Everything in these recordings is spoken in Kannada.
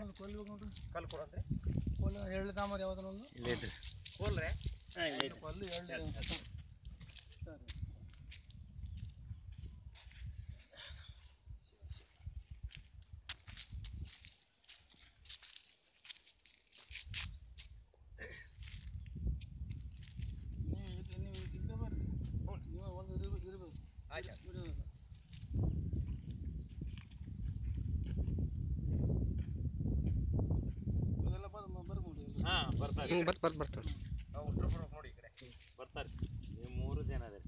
ಒಂದು ಕೊಲ್ಲು ನೋಡ್ರಿ ಕಲ್ಲು ಕೊಡಂದ್ರೆ ಕೊಲ್ಲು ಎರಡು ತಾಮರ ಯಾವ್ದನ್ನೊಂದು ಇಲ್ಲೇನ್ರಿ ಕೋಲ್ರೆ ಕೊಲ್ಲು ಎರಡು ಸರಿ ನೀವು ಇದ್ದ ಬರ್ರಿ ನೀವು ಒಂದು ಇರ್ಬೇಕು ಆಯ್ತು ಇರ್ಬೇಕು ಇವೆಲ್ಲ ಬರ್ಬೋದು ಹಾಂ ಬರ್ತಾರೆ ಬರ್ತಾರೆ ನಾವು ಉತ್ತರ ಬರ್ಬೇಕು ನೋಡಿ ಈ ಕಡೆ ಬರ್ತಾರೆ ನೀವು 3 ಜನ ಅದೇ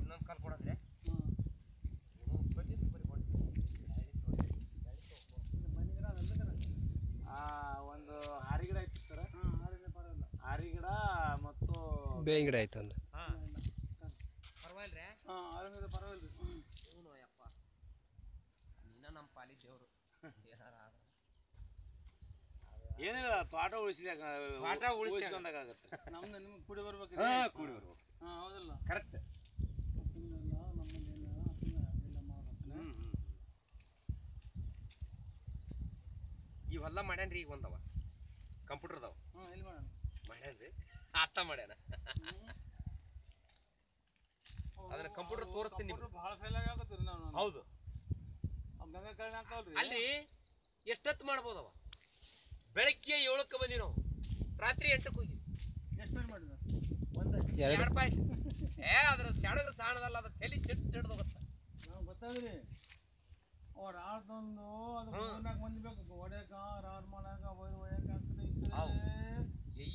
ಇನ್ನೊಂದು ಕಲ್ಲು ಕೊಡಂದ್ರೆ ಒಂದು ಹಾರಿ ಗಿಡ ಐತಿ ಸರ್ ಪರವಾಗಿಲ್ಲ ಹಾರಿ ಗಿಡ ಮತ್ತು ಬೇವಿನ ಗಿಡ ಆಯ್ತು ಒಂದು ಪರವಾಗಿಲ್ರಿ ಆರಂಭಿಕ ಪರವಾಗಿಲ್ಲ ಇವನು ಯಪ್ಪ ನೀನ ನಮ್ಮ ಪಾಲಿ ದೇವರು ಏನಿಲ್ಲ ತೋಟ ಉಳಿಸಿದಾಗ ತೋಟ ಉಳಿಸ್ಕೊಂಡಾಗತ್ತೆ ನಮ್ದು ನಿಮ್ಗೆ ಕೂಡಿ ಬರ್ಬೇಕು ಕೂಡಿ ಬರ್ಬೇಕು ಹಾಂ ಹೌದಲ್ಲ ಕರೆಕ್ಟ್ ಇಲ್ಲ ನಮ್ಮಲ್ಲಿ ಇಲ್ಲ ಮಾಡ್ಬೇಕು ಇವೆಲ್ಲ ಮಾಡ್ಯಾನ್ರಿ ಈಗ ಒಂದವ ಕಂಪ್ಯೂಟರ್ದವ ಹಾಂ ಎಲ್ಲಿ ಮಾಡೋಣ ಮಾಡ್ಯಾನ್ರಿ ಅರ್ಥ ಮಾಡ್ಯಾನ ಆದ್ರೆ ಕಂಪ್ಯೂಟರ್ ತೋರಿಸ್ತೀನಿ ನಿಮ್ಗೆ ಭಾಳ ಫೇಲ್ ಆಗತ್ತೀರಿ ನಾವು ಹೌದು ಗಂಗಾ ಕಳ್ಳ ಹಾಕಲ್ರಿ ಅಲ್ಲಿ ಎಷ್ಟೊತ್ತು ಮಾಡ್ಬೋದವ ಬೆಳಗ್ಗೆ 7ಕ್ಕೆ ಬಂದಿ ನಾವು ರಾತ್ರಿ 8ಕ್ಕೆ ಹೋಗಿ ಎಷ್ಟು ಮಾಡಿದ ಎರಡು ಪಾಯಿಂಟ್ ಅದ್ರ ಸೆಡಗ್ರ ಸಾಣದಲ್ಲ ಅದ್ರ ತಲೆ ಚಿಟ್ಟು ಹಿಡ್ದೋಗತ್ತ ನಾವು ಗೊತ್ತಾಗ್ರಿ ಅವ್ರ ಆಡ್ತಂದು ಅದು 3-4 ಮಂದಿ ಬೇಕು ಹೊಡ್ಯಾಕ ರಾಡ್ ಮಾಡಾಕ ಒಯ್ಯಾಕ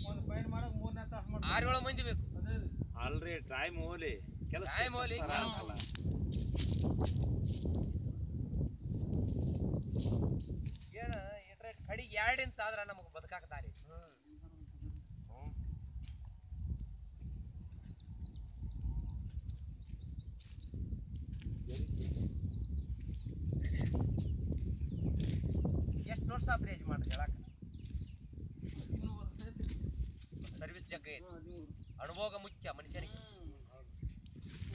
ಒಂದು ಪೈನ್ ಮಾಡಕ್ 3-4 ತಾಸು ಮಾಡ್ತಾರೆ 6-7 ಮಂದಿ ಬೇಕು ಅದೇ ರೀ ಅಲ್ರಿ ಟೈಮ್ ಹೋಲಿ ಕೆಲಸ Time ಹೋಗ್ಲಿ, ಆಗಲ್ಲ ಏನ ಇದ್ರ ಕಡಿಗೆ 2 ಇಂಚ್ ಆದ್ರ ನಮಗೆ ಬದುಕಾಕ ದಾರಿ ಎಷ್ಟು ವರ್ಷ ಪ್ರೇಜ್ ಮಾಡ್ರಿ ಹೇಳಕ ಸರ್ವಿಸ್ ಜಗ್ಗ ಐತಿ 13 ಅನುಭೋಗ ಮುಖ್ಯ ಮನುಷ್ಯನಿಗೆ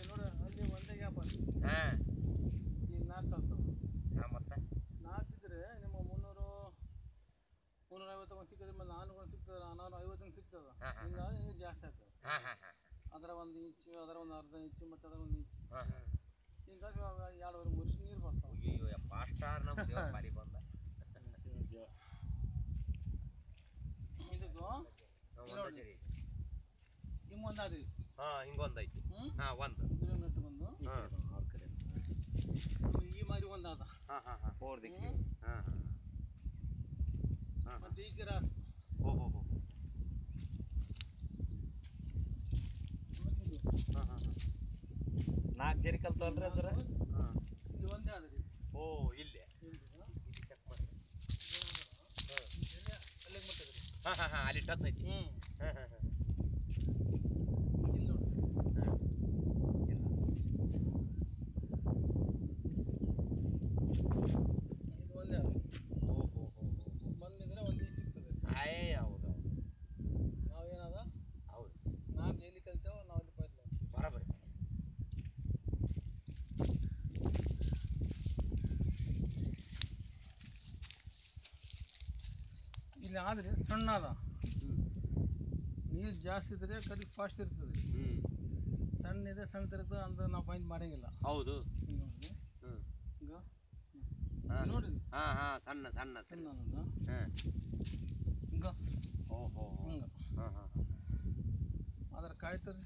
ನೋಡಿ ಅಲ್ಲಿ ಒಂದೇ ಗ್ಯಾಪ್ ಹಾ ಈಗ 4 ಕಲ್ತಾವ ಮತ್ತೆ 4 ಇದ್ರೆ ನಿಮ್ಮ 350 ಒಂದು ಸಿಕ್ಕಿದ್ರೆ ಮೇಲೆ 400 ಸಿಗ್ತದೆ 450 ಸಿಗ್ತದೆ ಹಿಂಗಾಗಿ ನೀರು ಜಾಸ್ತಿ ಆಗ್ತದೆ ಅದರ 1 ಇಂಚು ಅದರ ಒಂದು ಅರ್ಧ ಇಂಚು ಮತ್ತು ಅದರ 1 ಇಂಚು ಹಿಂಗಾಗಿ 2-3 ವರ್ಷ ನೀರು ಬರ್ತಾವೆ ಅಯ್ಯೋ ಪಾಸ್ಟಾರ್ ನಮ್ಮ ದೇವ್ರ ಪಾಲಿ ಬಂದ ಇದಕ್ಕೂ ಹಿಂಗೊಂದು ಅದ್ರಿ ಹಿಂಗೊಂದು ಐತಿ ಒಂದು ಕಿಲೋಮೀಟ್ರ್ ಬಂದು ಈ ಮಾರಿ ಒಂದು ಅದ ಮತ್ತು ಈ ಗಿಡ ಓಹೋ ನಾಲ್ಕು ಜರಿ ಕಲ್ತಲ್ರಿ ಅದ್ರ ಇಲ್ಲಿ ಒಂದೇ ಅದ್ರಿ ಓ ಇಲ್ಲೇ ಚೆಕ್ ಮಾಡಿ ಅಲ್ಲಿಗೆ ಮುಟ್ಟದ್ರಿ ಅಲ್ಲಿ ಟಚ್ ಐತಿ ಇಲ್ಲಿ ನೋಡಿ ಇದು ಒಂದೇ ಅದ ಬಂದಿದ್ರೆ ಒಂದು ಸಿಗ್ತದೆ ಹೌದು ನಾವೇನದ ಹೌದು 4 ಎಲ್ಲಿ ಕಲಿತೇವೆ ನಾವು ಅಲ್ಲಿ ಪೈಲ್ ಬರಬರಿ ಇಲ್ಲಿ ಆದರೆ ಸಣ್ಣ ಅದ ನೀರು ಜಾಸ್ತಿ ಇದ್ರೆ ಕಡಿ ಫಾಸ್ಟ್ ಇರ್ತದೆ ಸಣ್ಣ ಇದೆ ಸಣ್ಣ ಇರ್ತದೆ ಅಂತ ನಾವು ಫೈನ್ ಮಾಡಂಗಿಲ್ಲ ಹೌದು ಹಿಂಗೆ ನೋಡ್ರಿ ಈಗ ನೋಡ್ರಿ ಸಣ್ಣ ಸಣ್ಣ ಸಣ್ಣ ಅನ್ನೋದು ಈಗ ಓಹೋ ಹಿಂಗೆ ಅದ್ರ ಕಾಯ್ತದೆ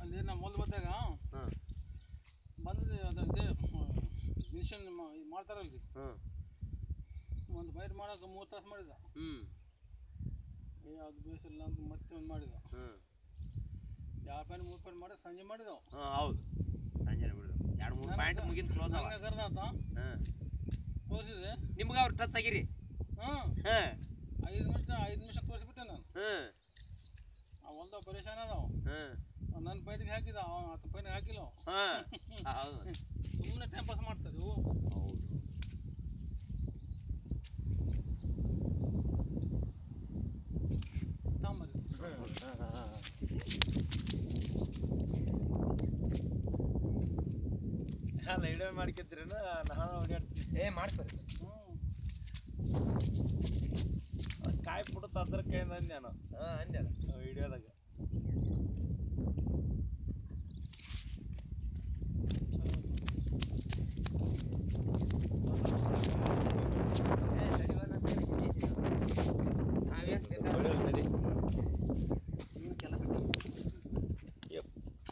ಅಲ್ಲಿ ನಮ್ಮ ಮೊದಲು ಬಂದಾಗ ಬಂದಿದೆ ಅದು ಇದೇ ಮಿಷನ್ ಮಾಡ್ತಾರಲ್ರಿ ಒಂದು ಫೈಟ್ ಮಾಡೋಕೆ 3 ತಾಸು ಮಾಡಿದ ಅದು ಬೇಸಿಲ್ಲ ಅಂತ ಮತ್ತೆ ಒಂದು ಮಾಡಿದ 2 ಪಾಯಿಂಟ್ 3 ಪಾಯಿಂಟ್ ಮಾಡಿ ಸಂಜೆ ಮಾಡಿದವು. ಹೌದು ಸಂಜೆ ಬಿಡುದು 2-3 ಪಾಯಿಂಟ್ ಮುಗಿದು ಕ್ಲೋಸ್ ಅವ. ಕರ್ನಾಥ ತೋರಿಸಿದೆ ನಿಮ್ಗೆ ಅವ್ರು ಟಚ್ ಆಗಿರಿ. ಹಾಂ 5 ನಿಮಿಷ ತೋರಿಸ್ಬಿಟ್ಟೆ ನಾನು. ಆ ಹೊಲ್ದಾಗ ಪರೇಶಾನ ಅದಾವ. ನನ್ನ ಪೈಂಟಿಗೆ ಹಾಕಿದ ಅವ 10 ಪಾಯಿಂಟ್ ಹಾಕಿಲ್ಲ. ಹೌದು ಸುಮ್ಮನೆ ಟೈಮ್ ಪಾಸ್ ಮಾಡ್ತಾರೆ ಇವು. ಹೌದು ತಾಂಬರಿ ನಾನು ವಿಡಿಯೋ ಮಾಡ್ಕೊತೀರೇನ ನಾನು ಓಡಾಡ್ತೀನಿ ಮಾಡ್ತಾರೆ. ಕಾಯಿ ಪುಟ್ಟು ತಂದ್ರ ಕೈ ಅಂದೆ ನಾನು ಅಂದ್ಯಲ್ಲ ವಿಡಿಯೋದಾಗ.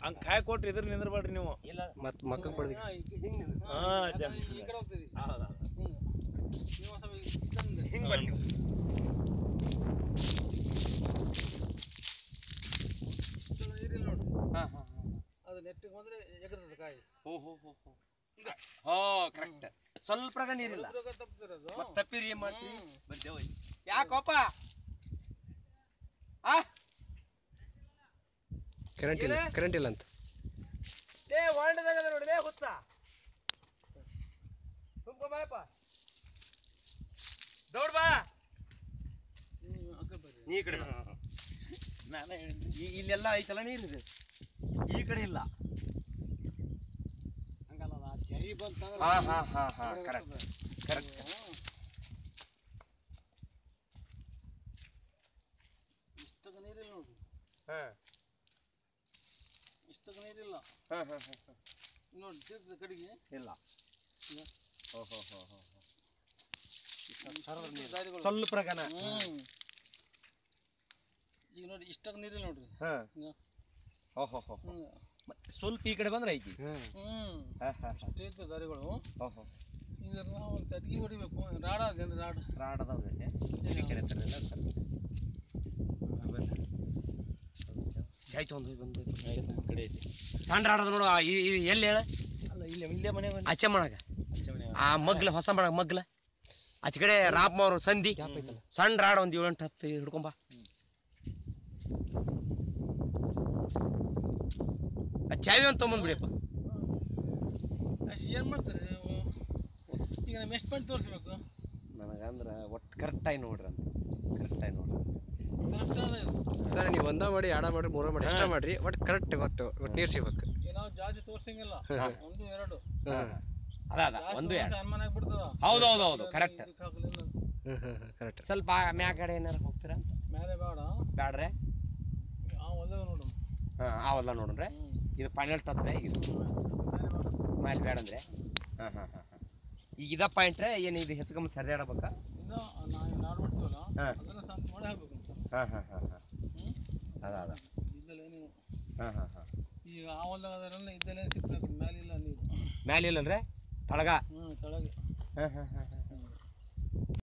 ಹಂಗೆ ಕಾಯಿ ಕೊಟ್ರಿ ಇದ್ರ ನಿಂದ್ರಬೇಡ್ರಿ ನೀವು. ಇಲ್ಲ ಮತ್ತೆ ಮಕ್ಕಳು ಬಡ್ದಿ ಈ ಕಡೆ ಹೋಗ್ತೀರಿ. ನೀವು ಸ್ವಲ್ಪ ಹಿಂಗೆ ಬನ್ನಿ. ಇಷ್ಟು ನೀರಿಲ್ಲ ನೋಡ್ರಿ. ಅದು ನೆಟ್ಟಿಗೆ ಬಂದ್ರೆ ಎಗರ್ತದೆ ಕಾಯಿ. ಕರೆಕ್ಟ್. ಸ್ವಲ್ಪ ನೀರಿಲ್ಲ ತಪ್ಪಿರೋದು. ತಪ್ಪಿರಿ ಏನ್ ಮಾಡ್ತೀವಿ ಬಂದೇವ. ಯಾಕಪ್ಪ ಕರೆಂಟ್ ಇಲ್ಲ ಅಂತ ಹೊಂಡದಾಗ ನೋಡಿ ಹುತ್ತ ತುಂಬ್ಕೊಂಬಪ್ಪ ದೌಡ್ ಬಾ. ನೀ ಕಡೆ ನಾನೇ ಇಲ್ಲೆಲ್ಲ ಐತಲ್ಲ ನೀರಿದೆ, ಈ ಕಡೆ ಇಲ್ಲ. ಹಂಗಲ್ಲ ಚರಿ ಬಂತಂದ್ರೆ ಕರೆಕ್ಟ್ ಕರೆಕ್ಟ್. ಇಷ್ಟಕ್ಕೆ ನೀರಿಲ್ಲ ನೋಡ್ರಿ. ಹಾಂ ಇಷ್ಟಕ್ಕೆ ನೀರಿಲ್ಲ ನೋಡಿ. ತೀರ್ಥದ ಕಡೆಗೆ ಇಲ್ಲ. ದಾರಿಗಳು ಸ್ವಲ್ಪ ಪ್ರಗನ. ಈಗ ನೋಡಿ ಇಷ್ಟಕ್ಕೆ ನೀರಿಲ್ಲ ನೋಡ್ರಿ. ಸ್ವಲ್ಪ ಈ ಕಡೆ ಬಂದ್ರೆ ಐತಿ. ಅಷ್ಟೇ ಇತ್ತು ದಾರಿಗಳು. ಈಗ ನಾವು ಒಂದು ಕಟ್ಗೆ ಹೊಡಿಬೇಕು. ರಾಡ ಅದೇನು ರಾಡ ಅದಾವ್ರಿ ಜಾಯ್ತು ಒಂದು ಬಂದು ಕಡೆ ಐತಿ. ಸಣ್ಣ ರಾಡದ ನೋಡು. ಎಲ್ಲಿ ಹೇಳ ಅಲ್ಲ ಇಲ್ಲೇ ಮನೆ ಆಚೆ ಮಾಡಾಗ ಆ ಮಗ್ಲ ಹೊಸ ಮಾಡಾಗ ಮಗ್ಲ ಆಚೆ ಕಡೆ ರಾಪ್ ಅವ್ರ ಸಂಧಿ ಸಣ್ಣ ರಾಡ ಒಂದು 7-8 10 ಹಿಡ್ಕೊಂಬ. ಚಾವಿ ಅಂತ ತೊಗೊಂಬಂದ್ಬಿಡಿಯಪ್ಪ. ಅಷ್ಟು ಏನು ಮಾಡ್ತಾರೆ ನೀವು? ಈಗ ನಮ್ಮ ಎಷ್ಟು ಪಾಯಿಂಟ್ ತೋರಿಸ್ಬೇಕು ನನಗಂದ್ರೆ ಒಟ್ಟು ಕರೆಕ್ಟಾಗಿ ನೋಡ್ರಿ ಅಂತ. ಕರೆಕ್ಟಾಗಿ ನೋಡ್ರಿ ಸರ್. ನೀವು ಒಂದ ಮಾಡಿ 2 ಮಾಡಿ 3 ಮಾಡಿ ಎಷ್ಟ ಮಾಡ್ರಿ ಒಟ್ಟು ಕರೆಕ್ಟ್ ಒಟ್ಟು ನೀರು ಸಿಗ್ಬೇಕು. ನಾವು ಜಾಸ್ತಿ ತೋರ್ಸಂಗಿಲ್ಲ. 1 2 ಅದ 1 2 ಅನುಮಾನ ಆಗ್ಬಿಡ್ತದ. ಹೌದು ಕರೆಕ್ಟ್ ಕರೆಕ್ಟ್. ಸ್ವಲ್ಪ ಮ್ಯಾಗಡೆ ಏನಾರು ಹೋಗ್ತೀರಾ ಅಂತ. ಮೇಲೆ ಬೇಡ ಬ್ಯಾಡ್ರೆ ಆ ಹೊಲ್ದಾಗ ನೋಡು. ಆ ಹೊಲ ನೋಡ್ರೆ ಇದು ಫೈನಲ್ ತತ್ರೆ. ಇದು ಮೇಲೆ ಬೇಡ ಅಂದ್ರೆ ಈಗ ಇದ ಪಾಯಿಂಟ್ರೆ ಏನು ಇದು ಹೆಚ್ಚು ಸರಿಯಾಡಬೇಕಾ? ಇನ್ನು ನಾವು ನಾಡು ಬಿಡ್ತೀವಲ್ಲ ಅದನ್ನ ಶಾಂತಿ ಮಾಡಿ ಹಾಕ್ಬೇಕು ಅಂತ. ಅದ ಇದ್ದಲ್ಲೇ ನೀವು ಈಗ ಆ ಹೊಲ್ದಾಗ ಅದರಲ್ಲ ಇದ್ದಲ್ಲೇ ಸಿಗ್ತದೆ. ಮೇಲೆ ಇಲ್ಲ ನೀರು. ಮ್ಯಾಲೆ ಇಲ್ಲನ್ರೆ ತಳಗ. ತಳಗೆ.